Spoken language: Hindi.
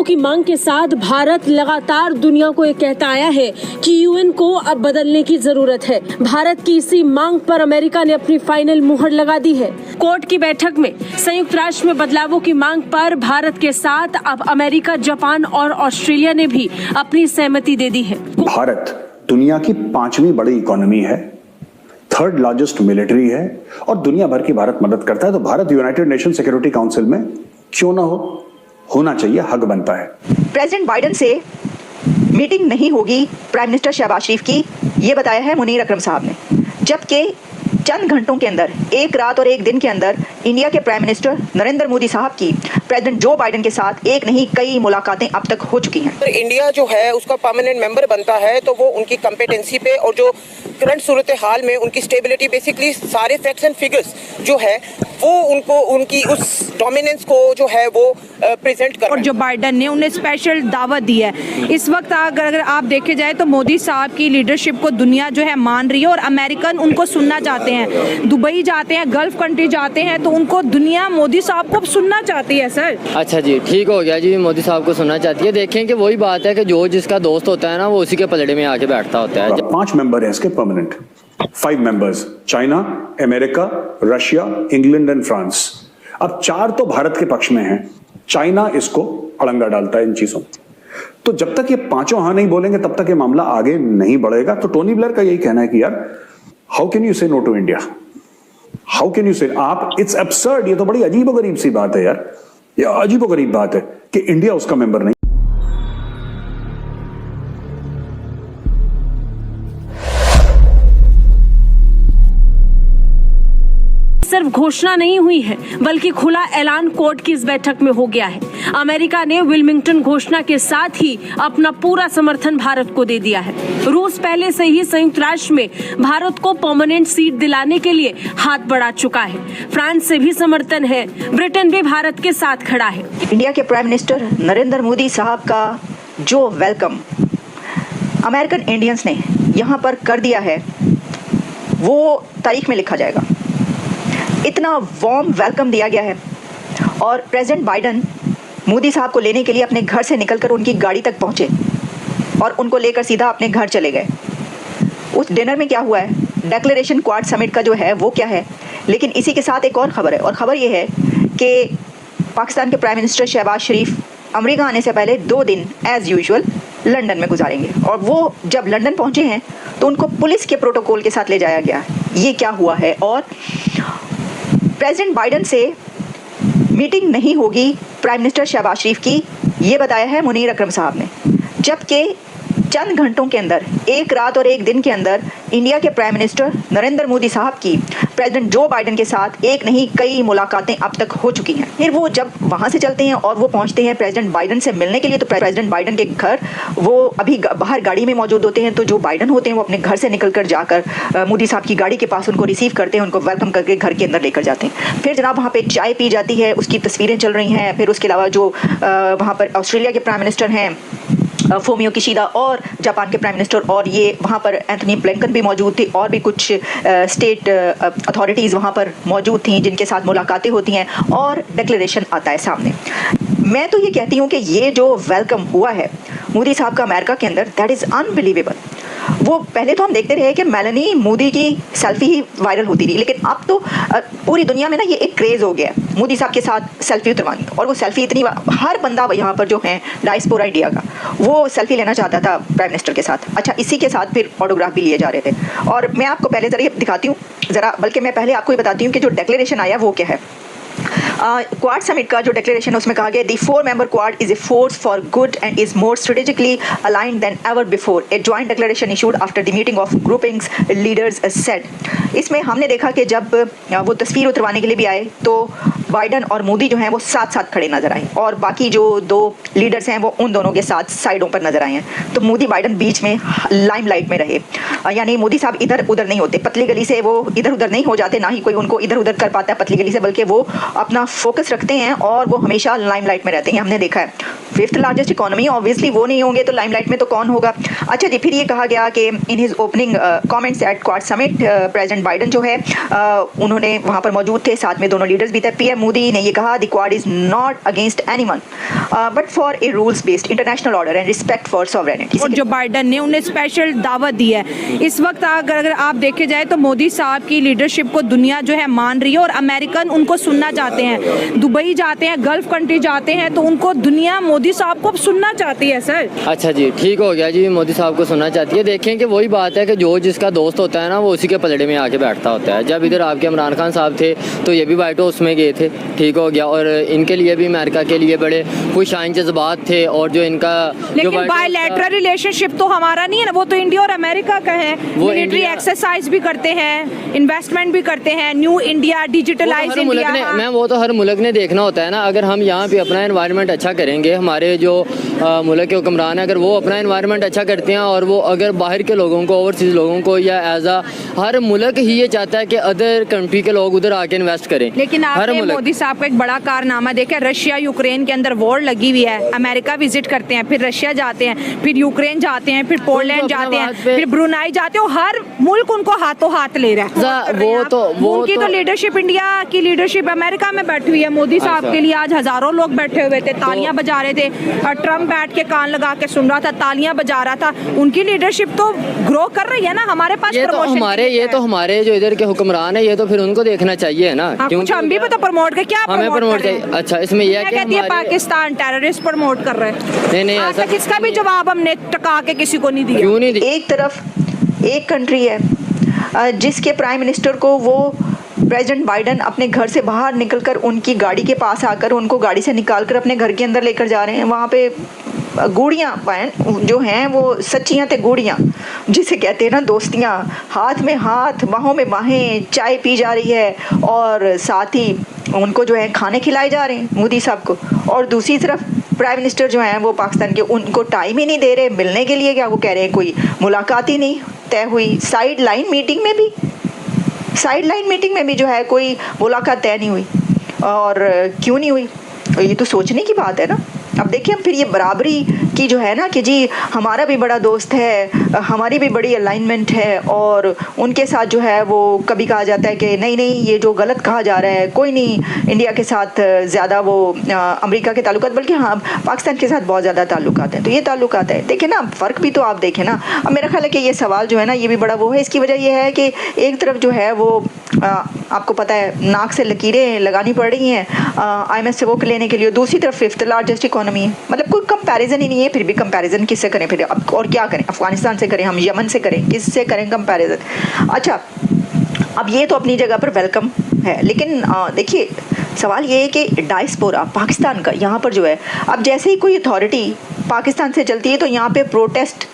बदलावों की मांग के साथ भारत लगातार दुनिया को ये कहता आया है कि यूएन को अब बदलने की जरूरत है। भारत की इसी मांग पर अमेरिका ने अपनी फाइनल मुहर लगा दी है। कोर्ट की बैठक में संयुक्त राष्ट्र में बदलावों की मांग पर भारत के साथ अब अमेरिका, जापान और ऑस्ट्रेलिया ने भी अपनी सहमति दे दी है। भारत दुनिया की 5वीं बड़ी इकोनॉमी है, 3rd लार्जेस्ट मिलिट्री है और दुनिया भर की भारत मदद करता है। तो Bharat United nation security council में क्यों ना होना चाहिए, हक बनता है। प्रेसिडेंट बाइडेन से मीटिंग नहीं होगी प्राइम मिनिस्टर शहबाज शरीफ की, ये बताया है मुनीर अकरम साहब ने। जबकि चंद घंटों के अंदर, एक रात और एक दिन के अंदर इंडिया के प्राइम मिनिस्टर नरेंद्र मोदी साहब की प्रेसिडेंट जो बाइडेन के साथ एक नहीं कई मुलाकातें अब तक हो चुकी हैं। तो इंडिया जो है उसका परमानेंट मेंबर बनता है तो वो उनकी कम्पिटेंसी पे और जो करंट सूरत हाल में उनकी स्टेबिलिटी, बेसिकली सारे फैक्ट्स एंड फिगर्स जो है वो उनको उनकी उस डोमिनेंस को जो है वो प्रेजेंट कर। और जो बाइडेन ने उन्हें स्पेशल दावत दी है। इस वक्त अगर आप देखे जाए तो मोदी साहब की लीडरशिप को दुनिया जो है मान रही है और अमेरिकन उनको सुनना चाहते हैं। दुबई जाते हैं, गल्फ कंट्री जाते हैं तो उनको दुनिया मोदी साहब को सुनना चाहती है। सर अच्छा जी, ठीक हो गया जी, मोदी साहब को सुनना चाहती है। देखें कि वही बात है कि जो जिसका दोस्त होता है ना वो उसी के पलड़े में आके बैठता होता है। 5 मेंबर है इसके permanent, 5 members, China, America, Russia, England and France. अब 4 तो भारत के पक्ष में हैं, चाइना इसको अड़ंगा डालता है इन चीजों। तो जब तक ये 5 हाँ नहीं बोलेंगे तब तक ये मामला आगे नहीं बढ़ेगा। तो टोनी ब्लेयर का यही कहना है कि यार, how can you say no to India, how can you say, आप, इट्स एब्सर्ड, ये तो बड़ी अजीबोगरीब सी बात है यार, ये अजीबोगरीब बात है कि इंडिया उसका मेंबर नहीं। सिर्फ घोषणा नहीं हुई है बल्कि खुला ऐलान कोर्ट की इस बैठक में हो गया है। अमेरिका ने विल्मिंगटन घोषणा के साथ ही अपना पूरा समर्थन भारत को दे दिया है। रूस पहले से ही संयुक्त राष्ट्र में भारत को परमानेंट सीट दिलाने के लिए हाथ बढ़ा चुका है। फ्रांस से भी समर्थन है, ब्रिटेन भी भारत के साथ खड़ा है। इंडिया के प्राइम मिनिस्टर नरेंद्र मोदी साहब का जो वेलकम अमेरिकन इंडियंस ने यहाँ पर कर दिया है वो तारीख में लिखा जाएगा। इतना वार्म वेलकम दिया गया है और प्रेसिडेंट बाइडेन मोदी साहब को लेने के लिए अपने घर से निकलकर उनकी गाड़ी तक पहुंचे और उनको लेकर सीधा अपने घर चले गए। उस डिनर में क्या हुआ है, डिक्लेरेशन क्वाड समिट का जो है वो क्या है। लेकिन इसी के साथ एक और खबर है, और खबर ये है कि पाकिस्तान के प्राइम मिनिस्टर शहबाज शरीफ अमेरिका आने से पहले 2 दिन एज यूजुअल लंदन में गुजारेंगे। और वो जब लंदन पहुंचे हैं तो उनको पुलिस के प्रोटोकॉल के साथ ले जाया गया। ये क्या हुआ है। और प्रेसिडेंट बाइडेन से मीटिंग नहीं होगी प्राइम मिनिस्टर शहबाज शरीफ की, ये बताया है मुनीर अकरम साहब ने। जबकि चंद घंटों के अंदर, एक रात और एक दिन के अंदर इंडिया के प्राइम मिनिस्टर नरेंद्र मोदी साहब की प्रेसिडेंट जो बाइडेन के साथ एक नहीं कई मुलाकातें अब तक हो चुकी हैं। फिर वो जब वहाँ से चलते हैं और वो पहुँचते हैं प्रेसिडेंट बाइडेन से मिलने के लिए, तो प्रेसिडेंट बाइडेन के घर वो अभी बाहर गाड़ी में मौजूद होते हैं। तो जो बाइडेन होते हैं वो अपने घर से निकल कर जाकर मोदी साहब की गाड़ी के पास उनको रिसीव करते हैं, उनको वेलकम करके घर के अंदर लेकर जाते हैं। फिर जनाब वहाँ पर चाय पी जाती है, उसकी तस्वीरें चल रही हैं। फिर उसके अलावा जो वहाँ पर ऑस्ट्रेलिया के प्राइम मिनिस्टर हैं फोमियो किशिदा और जापान के प्राइम मिनिस्टर, और ये वहाँ पर एंथनी ब्लिंकन भी मौजूद थे और भी कुछ स्टेट अथॉरिटीज़ वहाँ पर मौजूद थी जिनके साथ मुलाकातें होती हैं और डिक्लेरेशन आता है सामने। मैं तो ये कहती हूँ कि ये जो वेलकम हुआ है मोदी साहब का अमेरिका के अंदर, दैट इज़ अनबिलीवेबल। वो पहले तो हम देखते रहे कि मेलानी मोदी की सेल्फी ही वायरल होती रही, लेकिन अब तो पूरी दुनिया में ना ये एक क्रेज़ हो गया है मोदी साहब के साथ सेल्फी उतरवानी। और वो सेल्फी इतनी, हर बंदा यहाँ पर जो है डायस्पोरा इंडिया का, वो सेल्फी लेना चाहता था प्राइम मिनिस्टर के साथ। अच्छा, इसी के साथ फिर ऑटोग्राफ भी लिए जा रहे थे। और मैं आपको पहले ज़रा दिखाती हूँ, बल्कि मैं पहले आपको ये बताती हूँ कि जो डिक्लेरेशन आया वो क्या है। क्वाड समिट का जो डिक्लेरेशन है उसमें कहा गया, the 4-member quad is a force for good and is more strategically aligned then ever before. A joint declaration issued after the meeting of groupings leaders said. इसमें हमने देखा कि जब वो तस्वीर उतरवाने के लिए भी आए तो बाइडेन और मोदी जो हैं वो साथ साथ खड़े नजर आए और बाकी जो 2 लीडर्स हैं वो उन दोनों के साथ साइडों पर नजर आए हैं। तो मोदी बाइडेन बीच में लाइमलाइट में रहे। यानी मोदी साहब इधर उधर नहीं होते, पतली गली से वो इधर उधर नहीं हो जाते, ना ही कोई उनको इधर उधर कर पाता है पतली गली से, बल्कि वो अपना फोकस रखते हैं और वो हमेशा लाइमलाइट में रहते हैं। हमने देखा है 5th लार्जेस्ट इकोनॉमी, ऑब्वियसली वो नहीं होंगे तो लाइमलाइट में तो कौन होगा। अच्छा जी, फिर ये कहा गया कि in his opening comments at Quad summit, President Biden जो है उन्होंने वहाँ पर मौजूद थे, साथ में दोनों लीडर्स भी थे। पीएम मोदी ने ये कहा the quad is not against anyone but for a rules based international order and respect for sovereignty. और जो बाइडन ने उन्हें स्पेशल दावत दी है। इस वक्त अगर आप देखे जाए तो मोदी साहब की लीडरशिप को दुनिया जो है मान रही है और अमेरिकन उनको सुनना चाहते हैं। दुबई जाते हैं, गल्फ कंट्री जाते हैं तो उनको दुनिया मोदी साहब को सुनना चाहती है। सर अच्छा जी, ठीक हो गया जी, मोदी साहब को सुनना चाहती है। देखें कि वही बात है कि जो जिसका दोस्त होता है ना वो उसी के पलड़े में आके बैठता होता है। जब इधर आपके इमरान खान साहब थे तो ये भी वाइट हाउस में गए थे, ठीक हो गया, और इनके लिए भी अमेरिका के लिए बड़े खुशाइन जज्बात थे। और जो इनका लेकिन बायलैटरल रिलेशनशिप तो हमारा नहीं है ना, वो तो इंडिया और अमेरिका का है। मिलिट्री एक्सरसाइज भी करते हैं, इन्वेस्टमेंट भी करते हैं, new India, digitalize India. Ma'am वो तो हर मुल्क ने देखना होता है ना। अगर हम यहाँ पे अपना एनवायरनमेंट अच्छा करेंगे, हमारे जो मुल्क के हुक्मरान है अगर वो अपना एनवायरनमेंट अच्छा करते हैं और वो अगर बाहर के लोगों को, ओवरसीज लोगों को, या एज आ हर मुल्क ही ये चाहता है कि अदर कंट्री के लोग उधर आके इन्वेस्ट करें। लेकिन आपने मोदी साहब का एक बड़ा कारनामा देखा, रशिया यूक्रेन के अंदर वॉर लगी हुई है, अमेरिका विजिट करते हैं, फिर रशिया जाते हैं, फिर यूक्रेन जाते हैं, फिर पोलैंड जाते हैं, फिर ब्रुनाई जाते हैं, हर मुल्क उनको हाथों हाथ ले रहा है। उनकी तो लीडरशिप, इंडिया की लीडरशिप अमेरिका में बैठी हुई है। मोदी साहब के लिए आज हजारों लोग बैठे हुए थे, तालियां बजा रहे थे, और ट्रम्प बैठ के कान लगा के सुन रहा था, तालियां बजा रहा था। उनकी लीडरशिप तो ग्रो कर रही है ना। हमारे पास ये तो हमारे जो इधर के हुक्मरान है, ये तो फिर उनको देखना चाहिए ना। क्योंकि हम भी तो प्रमोट कर, क्या हमें प्रमोट चाहिए। अच्छा, इसमें यह कहती है पाकिस्तान टेररिस्ट प्रमोट कर रहे हैं। नहीं ऐसा किसका भी जवाब हमने टका के किसी को नहीं दिया। क्यों नहीं दिया? एक तरफ एक कंट्री है जिसके प्राइम मिनिस्टर को वो प्रेसिडेंट बाइडन अपने घर से बाहर निकलकर उनकी गाड़ी के पास आकर उनको गाड़ी से निकालकर अपने घर के अंदर लेकर जा रहे हैं। वहाँ पे गुड़ियाँ जो हैं वो सच्चियाँ थे, गुड़ियाँ जिसे कहते हैं ना दोस्तियाँ, हाथ में हाथ, बाहों में बाहें, चाय पी जा रही है और साथ ही उनको जो है खाने खिलाए जा रहे हैं मोदी साहब को। और दूसरी तरफ प्राइम मिनिस्टर जो हैं वो पाकिस्तान के, उनको टाइम ही नहीं दे रहे मिलने के लिए। क्या वो कह रहे हैं कोई मुलाकात ही नहीं तय हुई। साइड लाइन मीटिंग में भी जो है कोई मुलाकात तय नहीं हुई। और क्यों नहीं हुई, ये तो सोचने की बात है ना। अब देखिए हम फिर ये बराबरी की जो है ना कि जी हमारा भी बड़ा दोस्त है, हमारी भी बड़ी अलाइनमेंट है, और उनके साथ जो है वो कभी कहा जाता है कि नहीं ये जो गलत कहा जा रहा है, कोई नहीं इंडिया के साथ ज़्यादा वो अमेरिका के ताल्लुकात, बल्कि हाँ पाकिस्तान के साथ बहुत ज़्यादा ताल्लुकात हैं। तो ये ताल्लुकात है, देखिए ना फ़र्क भी तो आप देखें ना। अब मेरा ख्याल है कि ये सवाल जो है ना ये भी बड़ा वो है। इसकी वजह ये है कि एक तरफ जो है वो आपको पता है नाक से लकीरें लगानी पड़ रही हैं IMF से वो लेने के लिए, दूसरी तरफ 5th लार्जेस्ट इकोनॉमी है। मतलब कोई कंपैरिजन ही नहीं है। फिर भी कंपैरिजन किससे करें फिर? अब और क्या करें? अफगानिस्तान से करें, हम यमन से करें, किससे करें कंपैरिजन? अच्छा, अब ये तो अपनी जगह पर वेलकम है, लेकिन देखिए सवाल ये है कि डायस्पोरा पाकिस्तान का यहाँ पर जो है, अब जैसे ही कोई अथॉरिटी पाकिस्तान से चलती है तो यहाँ पे प्रोटेस्ट